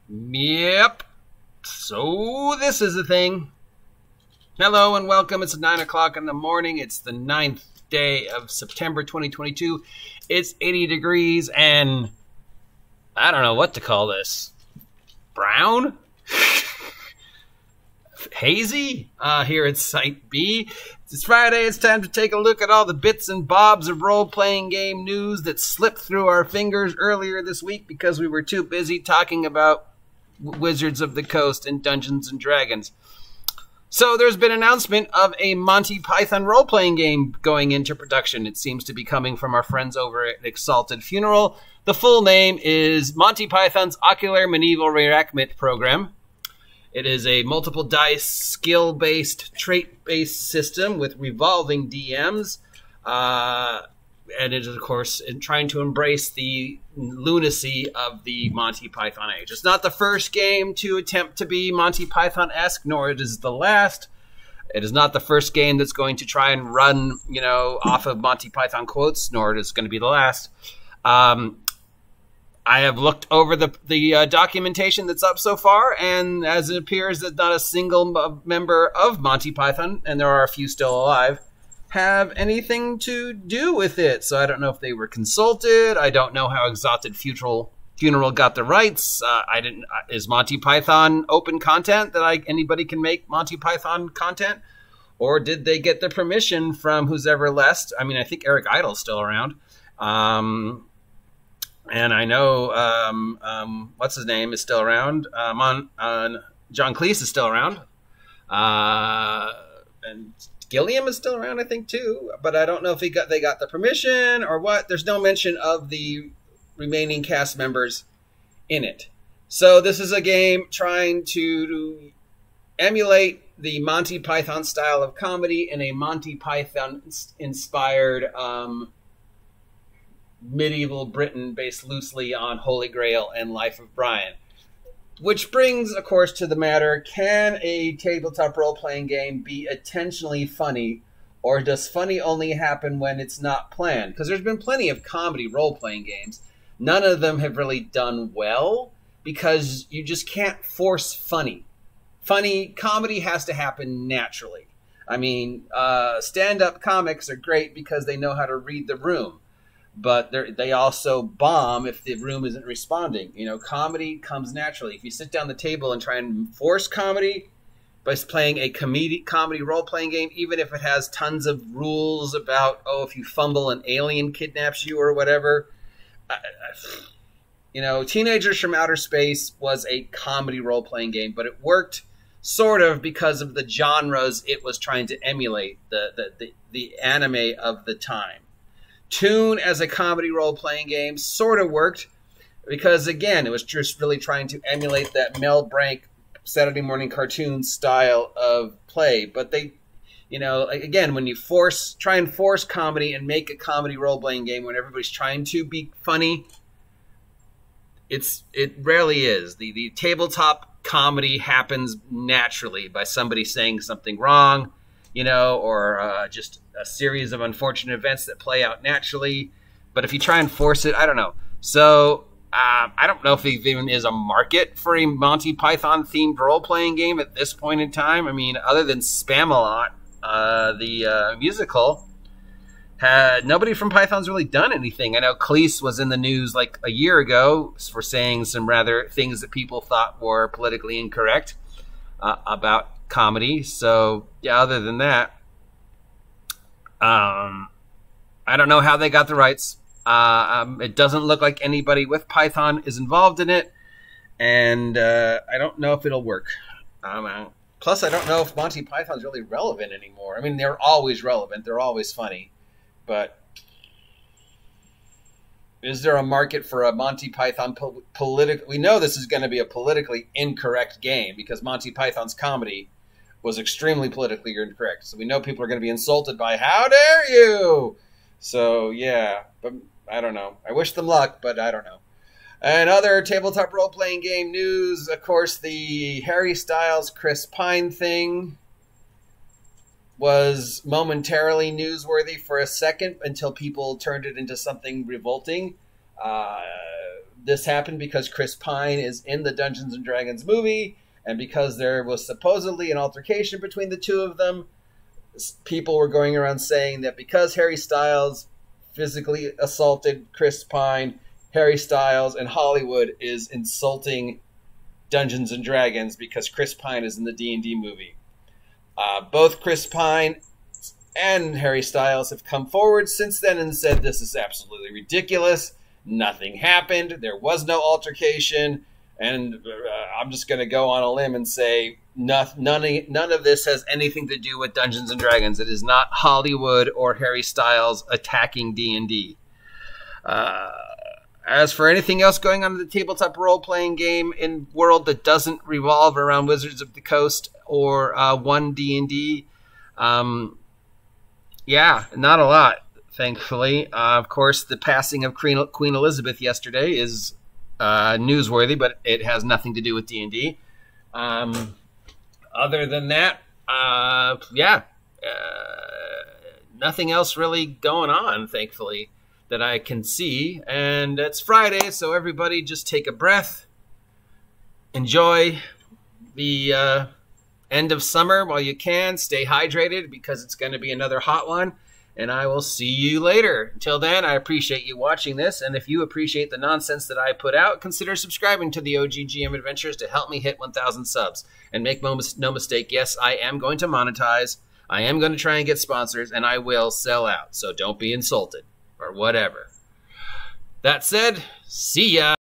Yep. So this is the thing. Hello and welcome. It's 9 o'clock in the morning. It's the 9th day of September 2022. It's 80 degrees and I don't know what to call this. Brown? Hazy? Here at Site B. It's Friday. It's time to take a look at all the bits and bobs of role-playing game news that slipped through our fingers earlier this week because we were too busy talking about Wizards of the Coast and Dungeons and Dragons. So there's been an announcement of a Monty Python role-playing game going into production. It seems to be coming from our friends over at Exalted Funeral. The full name is Monty Python's Ocular Medieval Reenactment Program. It is a multiple dice, skill-based, trait-based system with revolving DMs. And it is, of course, trying to embrace the lunacy of the Monty Python age. It's not the first game to attempt to be Monty Python-esque, nor it is the last. It is not the first game that's going to try and run, off of Monty Python quotes, nor it is going to be the last. I have looked over the documentation that's up so far, and as it appears that not a single member of Monty Python, and there are a few still alive, have anything to do with it. So I don't know if they were consulted. I don't know how Exalted Funeral got the rights. Is Monty Python open content that anybody can make Monty Python content? Or did they get the permission from who's ever left? I mean, I think Eric Idle's still around. And I know, what's his name is still around. John Cleese is still around. And Gilliam is still around, I think, too. But I don't know if they got the permission or what. There's no mention of the remaining cast members in it. So this is a game trying to emulate the Monty Python style of comedy in a Monty Python-inspired medieval Britain based loosely on Holy Grail and Life of Brian. Which brings, of course, to the matter, can a tabletop role-playing game be intentionally funny, or does funny only happen when it's not planned? Because there's been plenty of comedy role-playing games. None of them have really done well, because you just can't force funny. Comedy has to happen naturally. I mean, stand-up comics are great because they know how to read the room. But they also bomb if the room isn't responding. Comedy comes naturally. If you sit down the table and try and force comedy by playing a comedy role-playing game, even if it has tons of rules about, if you fumble, an alien kidnaps you or whatever. Teenagers from Outer Space was a comedy role-playing game, but it worked sort of because of the genres it was trying to emulate, the anime of the time. Toon as a comedy role-playing game sort of worked because, again, it was just really trying to emulate that Mel Brant Saturday morning cartoon style of play. But they, again, when you try and force comedy and make a comedy role-playing game when everybody's trying to be funny, it rarely is. The tabletop comedy happens naturally by somebody saying something wrong, or just a series of unfortunate events that play out naturally. But if you try and force it, I don't know. So I don't know if there even is a market for a Monty Python-themed role-playing game at this point in time. I mean, other than Spamalot, the musical, nobody from Python's really done anything. I know Cleese was in the news like a year ago for saying some rather things that people thought were politically incorrect about comedy. So yeah, other than that, I don't know how they got the rights. It doesn't look like anybody with Python is involved in it, and I don't know if it'll work. Plus, I don't know if Monty Python's really relevant anymore. I mean, they're always relevant. They're always funny. But is there a market for a Monty Python political? We know this is going to be a politically incorrect game because Monty Python's comedy was extremely politically incorrect. So we know people are going to be insulted by, how dare you? So, yeah, but I don't know. I wish them luck, but I don't know. And other tabletop role-playing game news, of course, the Harry Styles, Chris Pine thing was momentarily newsworthy for a second until people turned it into something revolting. this happened because Chris Pine is in the Dungeons and Dragons movie, and because there was supposedly an altercation between the two of them. People were going around saying that because Harry Styles physically assaulted Chris Pine, Harry Styles and Hollywood is insulting Dungeons and Dragons because Chris Pine is in the D&D movie. Both Chris Pine and Harry Styles have come forward since then and said this is absolutely ridiculous. Nothing happened. There was no altercation. And I'm just going to go on a limb and say none of this has anything to do with Dungeons and Dragons. It is not Hollywood or Harry Styles attacking D&D. As for anything else going on in the tabletop role-playing game in world that doesn't revolve around Wizards of the Coast or one D&D, yeah, not a lot, thankfully. Of course, the passing of Queen Elizabeth yesterday is newsworthy, but it has nothing to do with D&D. Other than that, nothing else really going on, thankfully, that I can see. And it's Friday, so everybody just take a breath. Enjoy the end of summer while you can. Stay hydrated because it's going to be another hot one. And I will see you later. Until then, I appreciate you watching this. And if you appreciate the nonsense that I put out, consider subscribing to the OGGM Adventures to help me hit 1,000 subs. And make no mistake, yes, I am going to monetize. I am going to try and get sponsors, and I will sell out. So don't be insulted or whatever. That said, see ya.